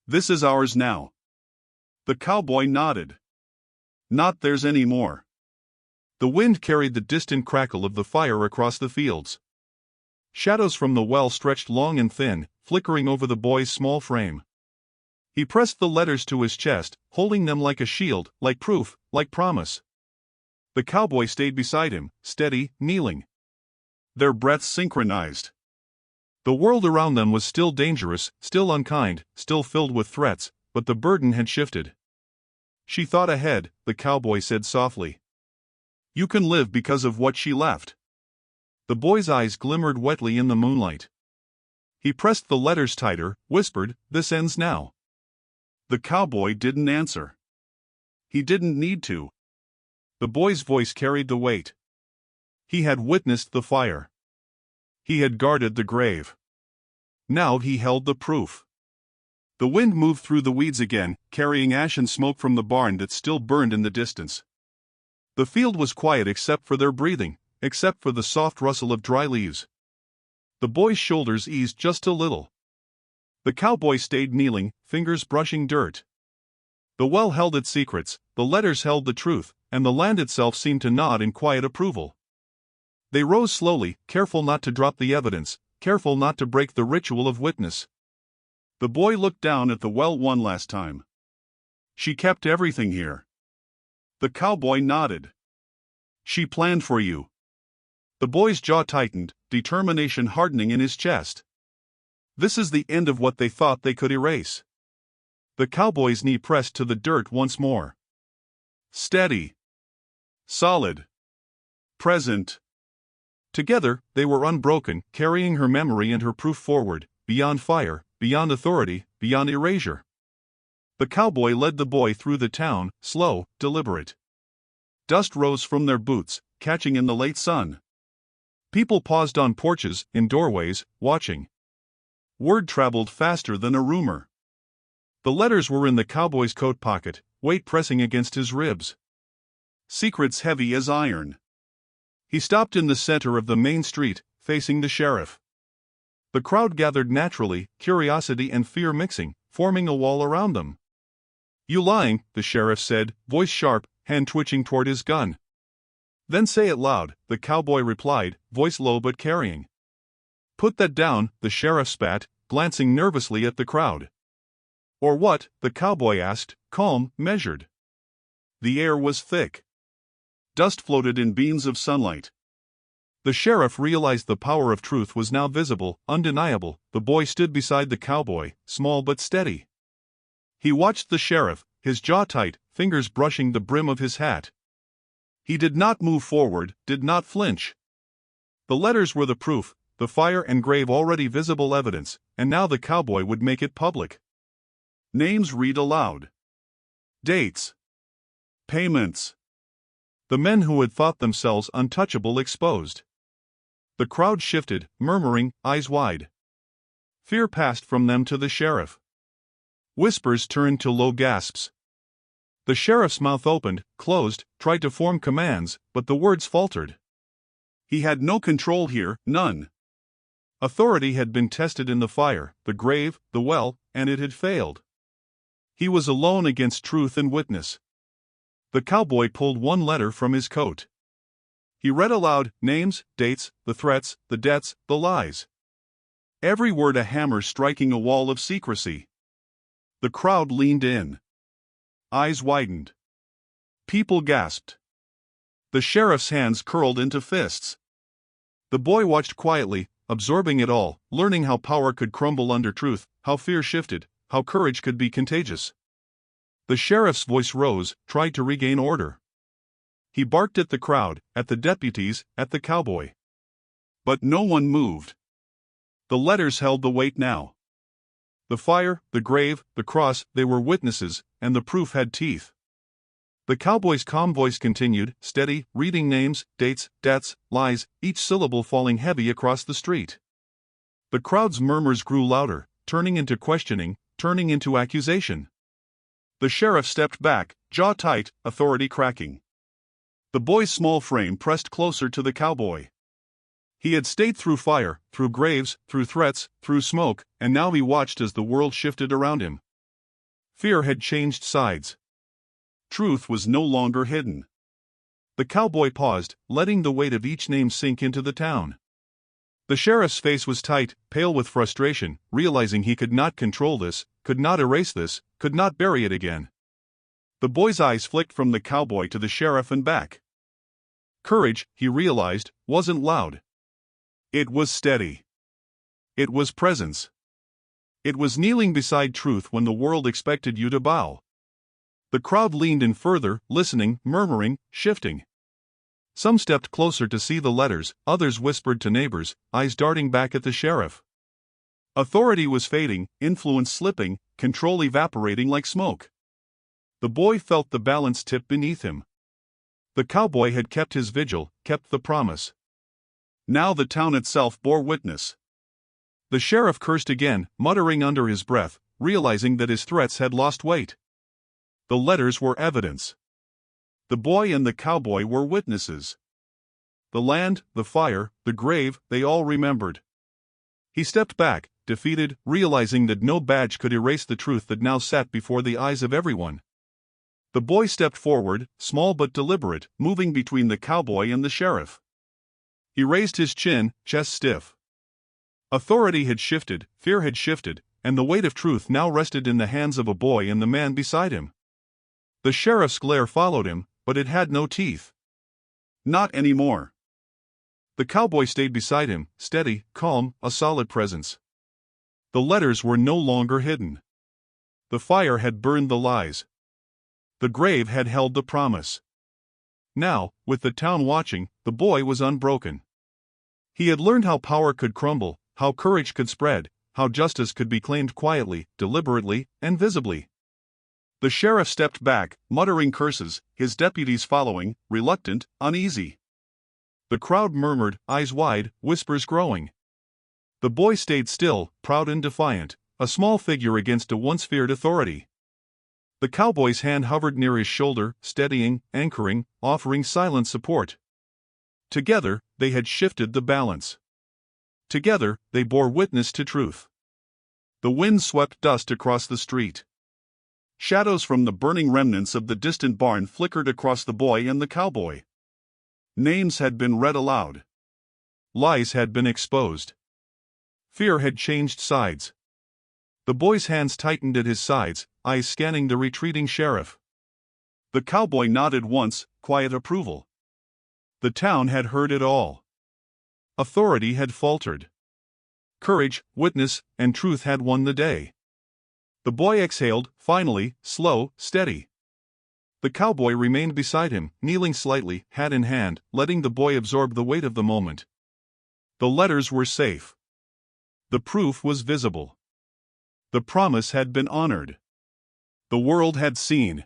This is ours now. The cowboy nodded. Not theirs anymore. The wind carried the distant crackle of the fire across the fields. Shadows from the well stretched long and thin, flickering over the boy's small frame. He pressed the letters to his chest, holding them like a shield, like proof, like promise. The cowboy stayed beside him, steady, kneeling. Their breaths synchronized. The world around them was still dangerous, still unkind, still filled with threats, but the burden had shifted. She thought ahead, the cowboy said softly. You can live because of what she left. The boy's eyes glimmered wetly in the moonlight. He pressed the letters tighter, whispered, This ends now. The cowboy didn't answer. He didn't need to. The boy's voice carried the weight. He had witnessed the fire. He had guarded the grave. Now he held the proof. The wind moved through the weeds again, carrying ash and smoke from the barn that still burned in the distance. The field was quiet except for their breathing, except for the soft rustle of dry leaves. The boy's shoulders eased just a little. The cowboy stayed kneeling, fingers brushing dirt. The well held its secrets, the letters held the truth, and the land itself seemed to nod in quiet approval. They rose slowly, careful not to drop the evidence, careful not to break the ritual of witness. The boy looked down at the well one last time. She kept everything here. The cowboy nodded. She planned for you. The boy's jaw tightened, determination hardening in his chest. This is the end of what they thought they could erase. The cowboy's knee pressed to the dirt once more. Steady. Solid. Present. Together, they were unbroken, carrying her memory and her proof forward, beyond fire, beyond authority, beyond erasure. The cowboy led the boy through the town, slow, deliberate. Dust rose from their boots, catching in the late sun. People paused on porches, in doorways, watching. Word traveled faster than a rumor. The letters were in the cowboy's coat pocket, weight pressing against his ribs. Secrets heavy as iron. He stopped in the center of the main street, facing the sheriff. The crowd gathered naturally, curiosity and fear mixing, forming a wall around them. You lying, the sheriff said, voice sharp, hand twitching toward his gun. Then say it loud, the cowboy replied, voice low but carrying. Put that down, the sheriff spat, glancing nervously at the crowd. Or what, the cowboy asked, calm, measured. The air was thick. Dust floated in beams of sunlight. The sheriff realized the power of truth was now visible, undeniable. The boy stood beside the cowboy, small but steady. He watched the sheriff, his jaw tight, fingers brushing the brim of his hat. He did not move forward, did not flinch. The letters were the proof, the fire and grave already visible evidence, and now the cowboy would make it public. Names read aloud. Dates. Payments. The men who had thought themselves untouchable exposed. The crowd shifted, murmuring, eyes wide. Fear passed from them to the sheriff. Whispers turned to low gasps. The sheriff's mouth opened, closed, tried to form commands, but the words faltered. He had no control here, none. Authority had been tested in the fire, the grave, the well, and it had failed. He was alone against truth and witness. The cowboy pulled one letter from his coat. He read aloud, names, dates, the threats, the debts, the lies. Every word a hammer striking a wall of secrecy. The crowd leaned in. Eyes widened. People gasped. The sheriff's hands curled into fists. The boy watched quietly, absorbing it all, learning how power could crumble under truth, how fear shifted, how courage could be contagious. The sheriff's voice rose, tried to regain order. He barked at the crowd, at the deputies, at the cowboy. But no one moved. The letters held the weight now. The fire, the grave, the cross, they were witnesses, and the proof had teeth. The cowboy's calm voice continued, steady, reading names, dates, debts, lies, each syllable falling heavy across the street. The crowd's murmurs grew louder, turning into questioning, turning into accusation. The sheriff stepped back, jaw tight, authority cracking. The boy's small frame pressed closer to the cowboy. He had stayed through fire, through graves, through threats, through smoke, and now he watched as the world shifted around him. Fear had changed sides. Truth was no longer hidden. The cowboy paused, letting the weight of each name sink into the town. The sheriff's face was tight, pale with frustration, realizing he could not control this, could not erase this, could not bury it again. The boy's eyes flicked from the cowboy to the sheriff and back. Courage, he realized, wasn't loud. It was steady. It was presence. It was kneeling beside truth when the world expected you to bow. The crowd leaned in further, listening, murmuring, shifting. Some stepped closer to see the letters, others whispered to neighbors, eyes darting back at the sheriff. Authority was fading, influence slipping, control evaporating like smoke. The boy felt the balance tip beneath him. The cowboy had kept his vigil, kept the promise. Now the town itself bore witness. The sheriff cursed again, muttering under his breath, realizing that his threats had lost weight. The letters were evidence. The boy and the cowboy were witnesses. The land, the fire, the grave, they all remembered. He stepped back, defeated, realizing that no badge could erase the truth that now sat before the eyes of everyone. The boy stepped forward, small but deliberate, moving between the cowboy and the sheriff. He raised his chin, chest stiff. Authority had shifted, fear had shifted, and the weight of truth now rested in the hands of a boy and the man beside him. The sheriff's glare followed him, but it had no teeth. Not anymore. The cowboy stayed beside him, steady, calm, a solid presence. The letters were no longer hidden. The fire had burned the lies. The grave had held the promise. Now, with the town watching, the boy was unbroken. He had learned how power could crumble, how courage could spread, how justice could be claimed quietly, deliberately, and visibly. The sheriff stepped back, muttering curses, his deputies following, reluctant, uneasy. The crowd murmured, eyes wide, whispers growing. The boy stayed still, proud and defiant, a small figure against a once feared authority. The cowboy's hand hovered near his shoulder, steadying, anchoring, offering silent support. Together, they had shifted the balance. Together, they bore witness to truth. The wind swept dust across the street. Shadows from the burning remnants of the distant barn flickered across the boy and the cowboy. Names had been read aloud. Lies had been exposed. Fear had changed sides. The boy's hands tightened at his sides, eyes scanning the retreating sheriff. The cowboy nodded once, quiet approval. The town had heard it all. Authority had faltered. Courage, witness, and truth had won the day. The boy exhaled, finally, slow, steady. The cowboy remained beside him, kneeling slightly, hat in hand, letting the boy absorb the weight of the moment. The letters were safe. The proof was visible. The promise had been honored. The world had seen.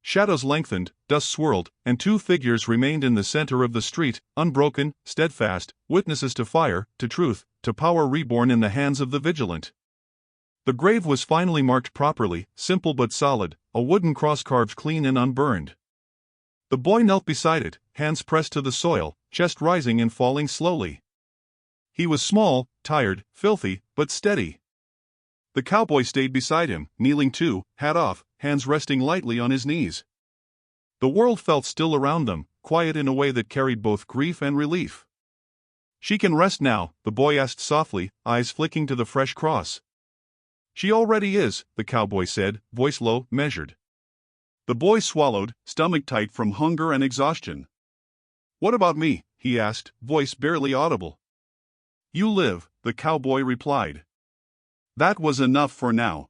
Shadows lengthened, dust swirled, and two figures remained in the center of the street, unbroken, steadfast, witnesses to fire, to truth, to power reborn in the hands of the vigilant. The grave was finally marked properly, simple but solid, a wooden cross carved clean and unburned. The boy knelt beside it, hands pressed to the soil, chest rising and falling slowly. He was small, tired, filthy, but steady. The cowboy stayed beside him, kneeling too, hat off, hands resting lightly on his knees. The world felt still around them, quiet in a way that carried both grief and relief. "She can rest now," the boy asked softly, eyes flicking to the fresh cross. "She already is," the cowboy said, voice low, measured. The boy swallowed, stomach tight from hunger and exhaustion. "What about me?" he asked, voice barely audible. "You live," the cowboy replied. That was enough for now.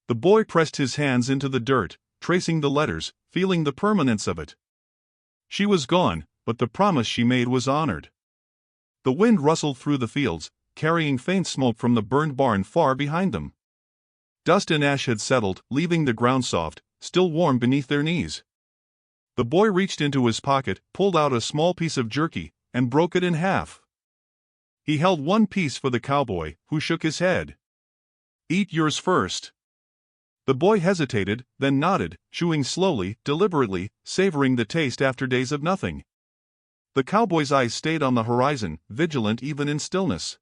The boy pressed his hands into the dirt, tracing the letters, feeling the permanence of it. She was gone, but the promise she made was honored. The wind rustled through the fields, carrying faint smoke from the burned barn far behind them. Dust and ash had settled, leaving the ground soft, still warm beneath their knees. The boy reached into his pocket, pulled out a small piece of jerky, and broke it in half. He held one piece for the cowboy, who shook his head. "Eat yours first." The boy hesitated, then nodded, chewing slowly, deliberately, savoring the taste after days of nothing. The cowboy's eyes stayed on the horizon, vigilant even in stillness.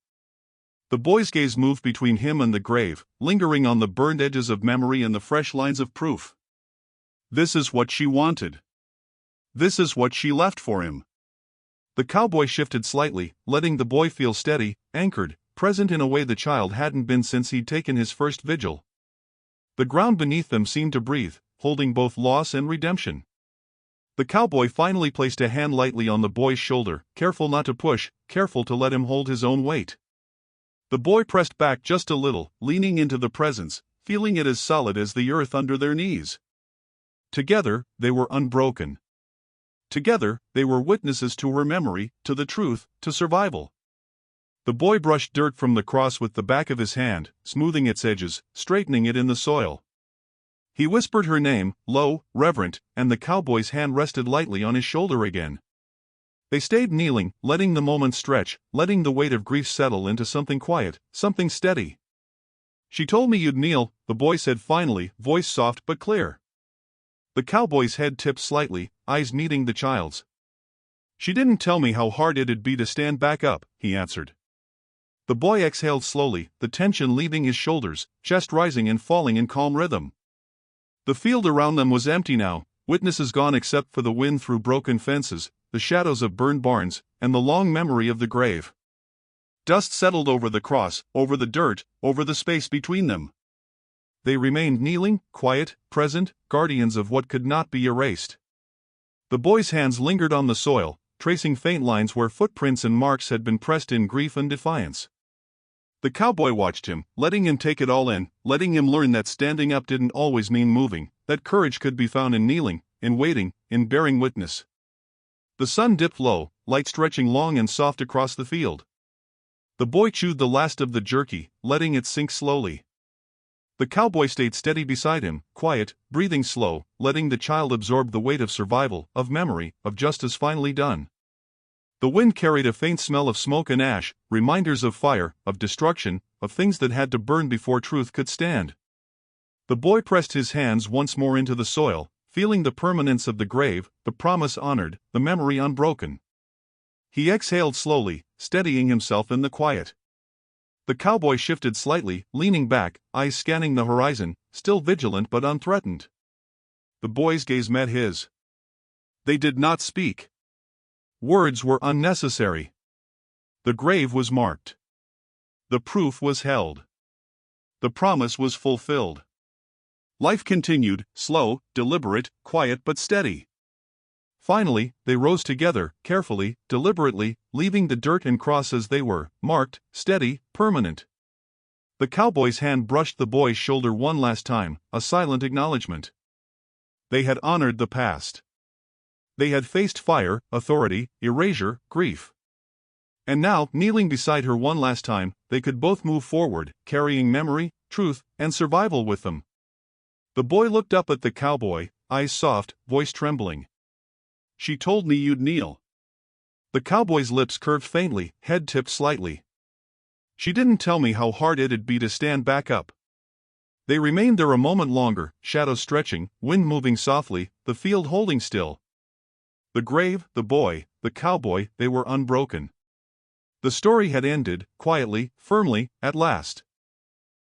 The boy's gaze moved between him and the grave, lingering on the burned edges of memory and the fresh lines of proof. This is what she wanted. This is what she left for him. The cowboy shifted slightly, letting the boy feel steady, anchored, present in a way the child hadn't been since he'd taken his first vigil. The ground beneath them seemed to breathe, holding both loss and redemption. The cowboy finally placed a hand lightly on the boy's shoulder, careful not to push, careful to let him hold his own weight. The boy pressed back just a little, leaning into the presence, feeling it as solid as the earth under their knees. Together, they were unbroken. Together, they were witnesses to her memory, to the truth, to survival. The boy brushed dirt from the cross with the back of his hand, smoothing its edges, straightening it in the soil. He whispered her name, low, reverent, and the cowboy's hand rested lightly on his shoulder again. They stayed kneeling, letting the moment stretch, letting the weight of grief settle into something quiet, something steady. "She told me you'd kneel," the boy said finally, voice soft but clear. The cowboy's head tipped slightly, eyes meeting the child's. "She didn't tell me how hard it'd be to stand back up," he answered. The boy exhaled slowly, the tension leaving his shoulders, chest rising and falling in calm rhythm. The field around them was empty now, witnesses gone except for the wind through broken fences, the shadows of burned barns, and the long memory of the grave. Dust settled over the cross, over the dirt, over the space between them. They remained kneeling, quiet, present, guardians of what could not be erased. The boy's hands lingered on the soil, tracing faint lines where footprints and marks had been pressed in grief and defiance. The cowboy watched him, letting him take it all in, letting him learn that standing up didn't always mean moving, that courage could be found in kneeling, in waiting, in bearing witness. The sun dipped low, light stretching long and soft across the field. The boy chewed the last of the jerky, letting it sink slowly. The cowboy stayed steady beside him, quiet, breathing slow, letting the child absorb the weight of survival, of memory, of justice finally done. The wind carried a faint smell of smoke and ash, reminders of fire, of destruction, of things that had to burn before truth could stand. The boy pressed his hands once more into the soil, feeling the permanence of the grave, the promise honored, the memory unbroken. He exhaled slowly, steadying himself in the quiet. The cowboy shifted slightly, leaning back, eyes scanning the horizon, still vigilant but unthreatened. The boy's gaze met his. They did not speak. Words were unnecessary. The grave was marked. The proof was held. The promise was fulfilled. Life continued, slow, deliberate, quiet but steady. Finally, they rose together, carefully, deliberately, leaving the dirt and cross as they were, marked, steady, permanent. The cowboy's hand brushed the boy's shoulder one last time, a silent acknowledgement. They had honored the past. They had faced fire, authority, erasure, grief. And now, kneeling beside her one last time, they could both move forward, carrying memory, truth, and survival with them. The boy looked up at the cowboy, eyes soft, voice trembling. She told me you'd kneel. The cowboy's lips curved faintly, head tipped slightly. She didn't tell me how hard it'd be to stand back up. They remained there a moment longer, shadows stretching, wind moving softly, the field holding still. The grave, the boy, the cowboy, they were unbroken. The story had ended, quietly, firmly, at last.